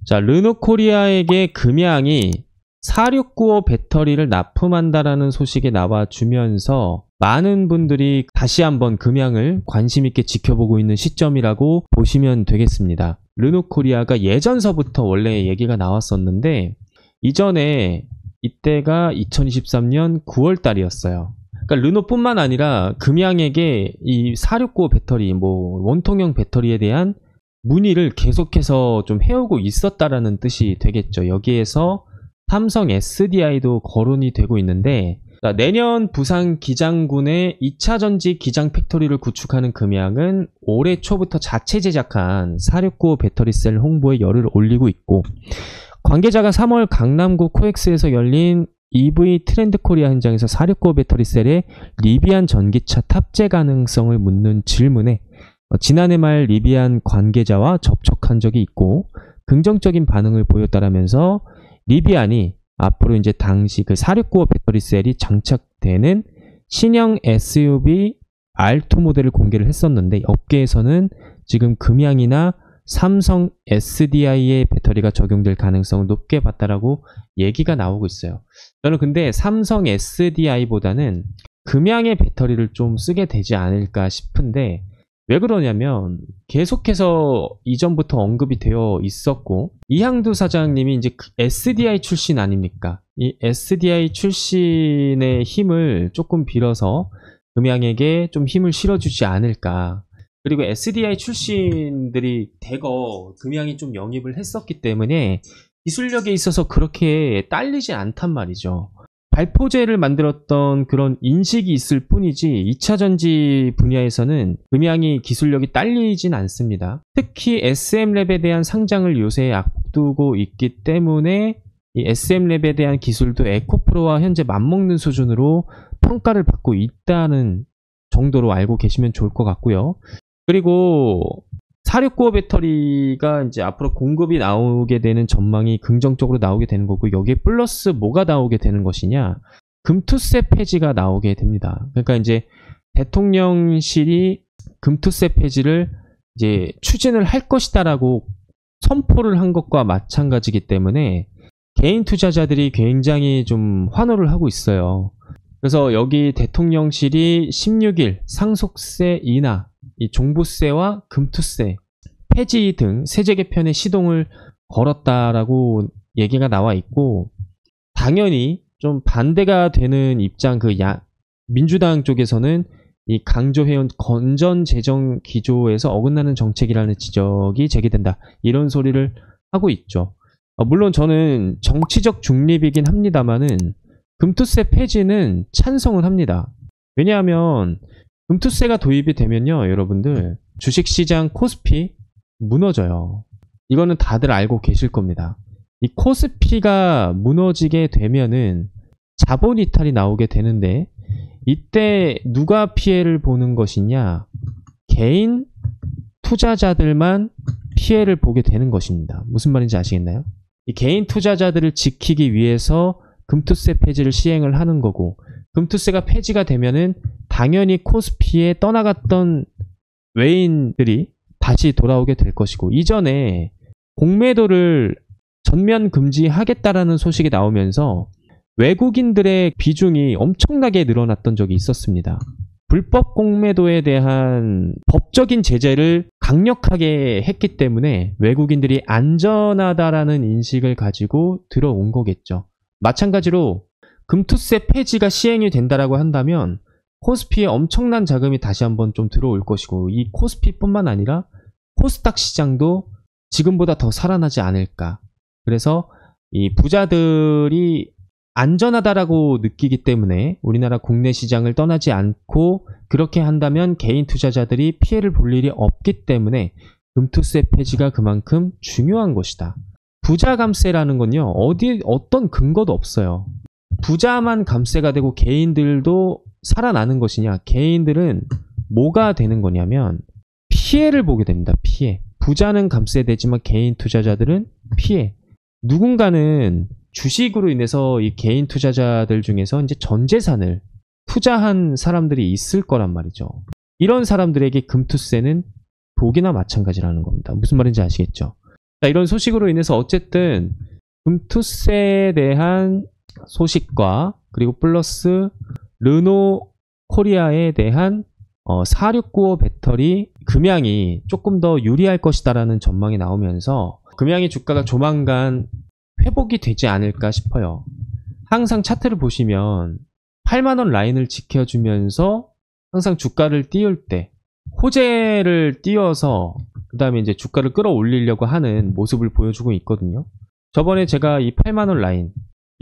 자, 르노코리아에게 금양이 4695 배터리를 납품한다라는 소식이 나와주면서 많은 분들이 다시 한번 금양을 관심있게 지켜보고 있는 시점이라고 보시면 되겠습니다. 르노코리아가 예전서부터 원래 얘기가 나왔었는데 이전에 이때가 2023년 9월 달이었어요. 그러니까 르노뿐만 아니라 금양에게 이 4695 배터리, 원통형 배터리에 대한 문의를 계속해서 좀 해오고 있었다라는 뜻이 되겠죠. 여기에서 삼성 SDI도 거론이 되고 있는데, 내년 부산 기장군의 2차 전지 기장 팩토리를 구축하는 금양은 올해 초부터 자체 제작한 4695 배터리셀 홍보에 열을 올리고 있고, 관계자가 3월 강남구 코엑스에서 열린 EV 트렌드 코리아 현장에서 4695 배터리셀의 리비안 전기차 탑재 가능성을 묻는 질문에 지난해 말 리비안 관계자와 접촉한 적이 있고 긍정적인 반응을 보였다라면서 리비안이 앞으로 이제 당시 그 4695 배터리셀이 장착되는 신형 SUV R2 모델을 공개를 했었는데 업계에서는 지금 금양이나 삼성 SDI의 배터리가 적용될 가능성을 높게 봤다라고 얘기가 나오고 있어요. 저는 근데 삼성 SDI보다는 금양의 배터리를 좀 쓰게 되지 않을까 싶은데 왜 그러냐면 계속해서 이전부터 언급이 되어 있었고 이항두 사장님이 이제 SDI 출신 아닙니까? 이 SDI 출신의 힘을 조금 빌어서 금양에게 좀 힘을 실어주지 않을까. 그리고 SDI 출신들이 대거 금양이 좀 영입을 했었기 때문에 기술력에 있어서 그렇게 딸리지 않단 말이죠. 발포제를 만들었던 그런 인식이 있을 뿐이지 2차 전지 분야에서는 금양이 기술력이 딸리진 않습니다. 특히 SM랩에 대한 상장을 요새 앞두고 있기 때문에 이 SM랩에 대한 기술도 에코프로와 현재 맞먹는 수준으로 평가를 받고 있다는 정도로 알고 계시면 좋을 것 같고요. 그리고 4695 배터리가 이제 앞으로 공급이 나오게 되는 전망이 긍정적으로 나오게 되는 거고 여기에 플러스 뭐가 나오게 되는 것이냐? 금투세 폐지가 나오게 됩니다. 그러니까 이제 대통령실이 금투세 폐지를 이제 추진을 할 것이다라고 선포를 한 것과 마찬가지이기 때문에 개인 투자자들이 굉장히 좀 환호를 하고 있어요. 그래서 여기 대통령실이 16일 상속세 인하, 이 종부세와 금투세 폐지 등 세제 개편에 시동을 걸었다라고 얘기가 나와 있고 당연히 좀 반대가 되는 입장 민주당 쪽에서는 이 강조해온 건전 재정 기조에서 어긋나는 정책이라는 지적이 제기된다 이런 소리를 하고 있죠. 물론 저는 정치적 중립이긴 합니다만은 금투세 폐지는 찬성을 합니다. 왜냐하면 금투세가 도입이 되면요 여러분들 주식시장 코스피 무너져요. 이거는 다들 알고 계실 겁니다. 이 코스피가 무너지게 되면은 자본 이탈이 나오게 되는데 이때 누가 피해를 보는 것이냐? 개인 투자자들만 피해를 보게 되는 것입니다. 무슨 말인지 아시겠나요? 이 개인 투자자들을 지키기 위해서 금투세 폐지를 시행을 하는 거고 금투세가 폐지가 되면은 당연히 코스피에 떠나갔던 외인들이 다시 돌아오게 될 것이고 이전에 공매도를 전면 금지하겠다라는 소식이 나오면서 외국인들의 비중이 엄청나게 늘어났던 적이 있었습니다. 불법 공매도에 대한 법적인 제재를 강력하게 했기 때문에 외국인들이 안전하다라는 인식을 가지고 들어온 거겠죠. 마찬가지로 금투세 폐지가 시행이 된다라고 한다면 코스피에 엄청난 자금이 다시 한번 좀 들어올 것이고 이 코스피뿐만 아니라 코스닥 시장도 지금보다 더 살아나지 않을까. 그래서 이 부자들이 안전하다라고 느끼기 때문에 우리나라 국내 시장을 떠나지 않고 그렇게 한다면 개인 투자자들이 피해를 볼 일이 없기 때문에 금투세 폐지가 그만큼 중요한 것이다. 부자 감세라는 건요 어떤 근거도 없어요. 부자만 감세가 되고 개인들도 살아나는 것이냐? 개인들은 뭐가 되는 거냐면 피해를 보게 됩니다. 피해. 부자는 감세되지만 개인 투자자들은 피해. 누군가는 주식으로 인해서 이 개인 투자자들 중에서 이제 전 재산을 투자한 사람들이 있을 거란 말이죠. 이런 사람들에게 금투세는 독이나 마찬가지라는 겁니다. 무슨 말인지 아시겠죠? 자, 이런 소식으로 인해서 어쨌든 금투세에 대한 소식과 그리고 플러스 르노 코리아에 대한 4695 배터리 금양이 조금 더 유리할 것이다라는 전망이 나오면서 금양의 주가가 조만간 회복이 되지 않을까 싶어요. 항상 차트를 보시면 8만원 라인을 지켜주면서 항상 주가를 띄울 때 호재를 띄워서 그 다음에 이제 주가를 끌어올리려고 하는 모습을 보여주고 있거든요. 저번에 제가 이 8만원 라인,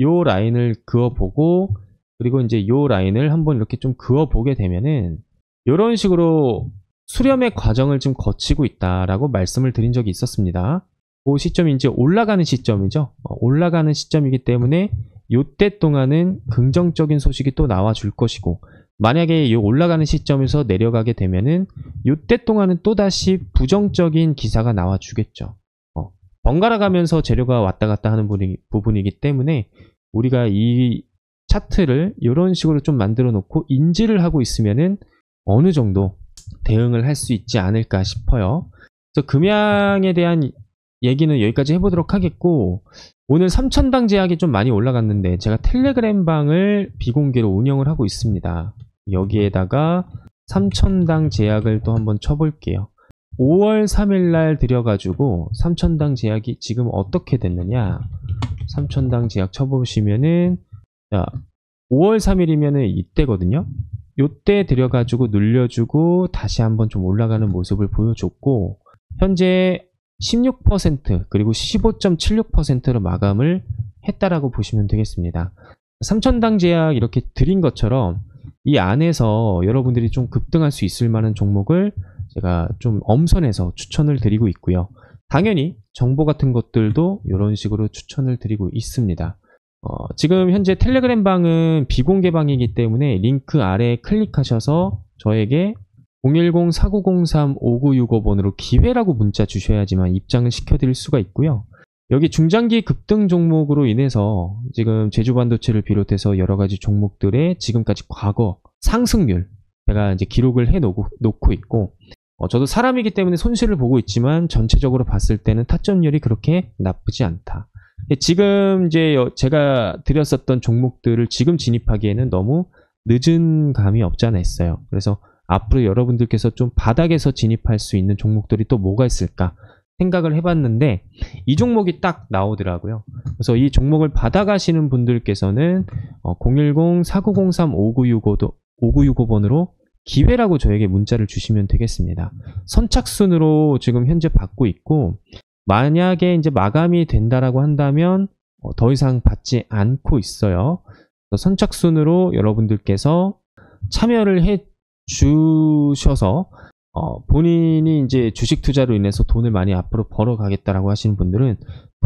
요 라인을 그어보고 그리고 이제 요 라인을 한번 이렇게 좀 그어보게 되면은 이런 식으로 수렴의 과정을 좀 거치고 있다라고 말씀을 드린 적이 있었습니다. 그 시점이 이제 올라가는 시점이죠. 올라가는 시점이기 때문에 요때 동안은 긍정적인 소식이 또 나와 줄 것이고, 만약에 이 올라가는 시점에서 내려가게 되면은 요때 동안은 또다시 부정적인 기사가 나와 주겠죠. 번갈아 가면서 재료가 왔다 갔다 하는 부분이기 때문에 우리가 이 차트를 이런 식으로 좀 만들어 놓고 인지를 하고 있으면은 어느 정도 대응을 할 수 있지 않을까 싶어요. 그래서 금양에 대한 얘기는 여기까지 해보도록 하겠고, 오늘 3,000당 제약이 좀 많이 올라갔는데 제가 텔레그램 방을 비공개로 운영을 하고 있습니다. 여기에다가 3,000당 제약을 또 한번 쳐볼게요. 5월 3일날 들여가지고 3,000당 제약이 지금 어떻게 됐느냐, 3,000당 제약 쳐보시면은, 자, 5월 3일이면은 이때거든요. 요때 들여가지고 눌려주고 다시 한번 좀 올라가는 모습을 보여줬고, 현재 16% 그리고 15.76%로 마감을 했다라고 보시면 되겠습니다. 3,000당 제약 이렇게 드린 것처럼 이 안에서 여러분들이 좀 급등할 수 있을 만한 종목을 제가 좀 엄선해서 추천을 드리고 있고요. 당연히 정보 같은 것들도 이런 식으로 추천을 드리고 있습니다. 지금 현재 텔레그램 방은 비공개 방이기 때문에 링크 아래에 클릭하셔서 저에게 010-4903-5965번으로 기회라고 문자 주셔야지만 입장을 시켜드릴 수가 있고요. 여기 중장기 급등 종목으로 인해서 지금 제주반도체를 비롯해서 여러가지 종목들의 지금까지 과거 상승률 제가 이제 기록을 해놓고 있고, 저도 사람이기 때문에 손실을 보고 있지만 전체적으로 봤을 때는 타점률이 그렇게 나쁘지 않다. 지금 이제 제가 드렸었던 종목들을 지금 진입하기에는 너무 늦은 감이 없지 않아 있어요. 그래서 앞으로 여러분들께서 좀 바닥에서 진입할 수 있는 종목들이 또 뭐가 있을까 생각을 해봤는데 이 종목이 딱 나오더라고요. 그래서 이 종목을 받아가시는 분들께서는 010-4903-5965번으로 기회라고 저에게 문자를 주시면 되겠습니다. 선착순으로 지금 현재 받고 있고, 만약에 이제 마감이 된다라고 한다면 더 이상 받지 않고 있어요. 선착순으로 여러분들께서 참여를 해 주셔서 본인이 이제 주식 투자로 인해서 돈을 많이 앞으로 벌어가겠다라고 하시는 분들은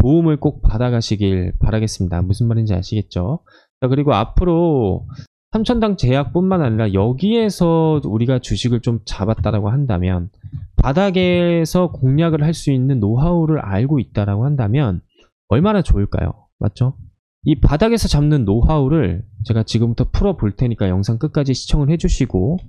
도움을 꼭 받아가시길 바라겠습니다. 무슨 말인지 아시겠죠? 자, 그리고 앞으로 3,000당 제약뿐만 아니라 여기에서 우리가 주식을 좀 잡았다라고 한다면, 바닥에서 공략을 할 수 있는 노하우를 알고 있다라고 한다면 얼마나 좋을까요? 맞죠? 이 바닥에서 잡는 노하우를 제가 지금부터 풀어볼 테니까 영상 끝까지 시청을 해주시고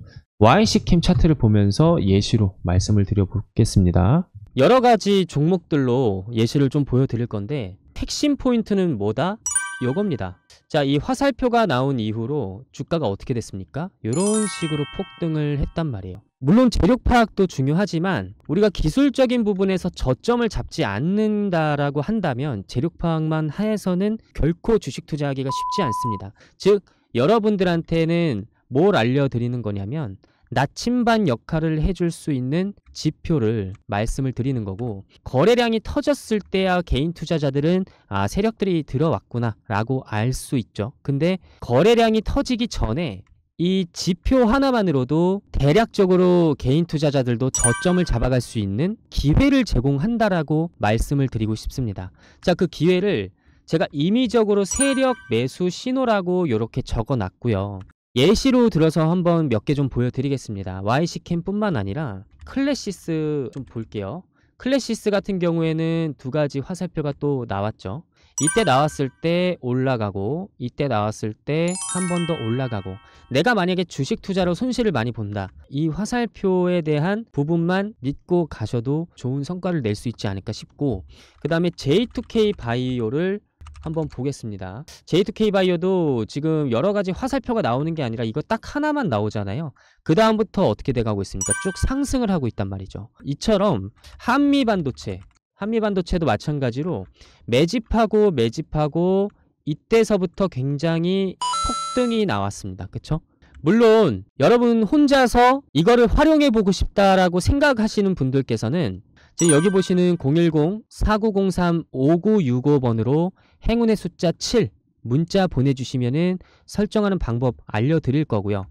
YC캠 차트를 보면서 예시로 말씀을 드려보겠습니다. 여러가지 종목들로 예시를 좀 보여드릴 건데, 핵심 포인트는 뭐다? 요겁니다. 자, 이 화살표가 나온 이후로 주가가 어떻게 됐습니까? 이런 식으로 폭등을 했단 말이에요. 물론 재력 파악도 중요하지만 우리가 기술적인 부분에서 저점을 잡지 않는다라고 한다면 재력 파악만 해서는 결코 주식 투자하기가 쉽지 않습니다. 즉 여러분들한테는 뭘 알려드리는 거냐면 나침반 역할을 해줄 수 있는 지표를 말씀을 드리는 거고, 거래량이 터졌을 때야 개인 투자자들은 세력들이 들어왔구나 라고 알 수 있죠. 근데 거래량이 터지기 전에 이 지표 하나만으로도 대략적으로 개인 투자자들도 저점을 잡아갈 수 있는 기회를 제공한다라고 말씀을 드리고 싶습니다. 자, 그 기회를 제가 임의적으로 세력 매수 신호라고 이렇게 적어 놨고요. 예시로 들어서 한번 몇 개 좀 보여드리겠습니다. YC캠 뿐만 아니라 클래시스 좀 볼게요. 클래시스 같은 경우에는 두 가지 화살표가 또 나왔죠. 이때 나왔을 때 올라가고, 이때 나왔을 때 한 번 더 올라가고, 내가 만약에 주식 투자로 손실을 많이 본다. 이 화살표에 대한 부분만 믿고 가셔도 좋은 성과를 낼 수 있지 않을까 싶고, 그 다음에 J2K 바이오를 한번 보겠습니다. J2K 바이오도 지금 여러가지 화살표가 나오는 게 아니라 이거 딱 하나만 나오잖아요. 그 다음부터 어떻게 돼가고 있습니까? 쭉 상승을 하고 있단 말이죠. 이처럼 한미반도체도 마찬가지로 매집하고 이때서부터 굉장히 폭등이 나왔습니다. 그쵸? 물론 여러분 혼자서 이거를 활용해보고 싶다라고 생각하시는 분들께서는 지금 여기 보시는 010-4903-5965번으로 행운의 숫자 7 문자 보내주시면은 설정하는 방법 알려드릴 거고요.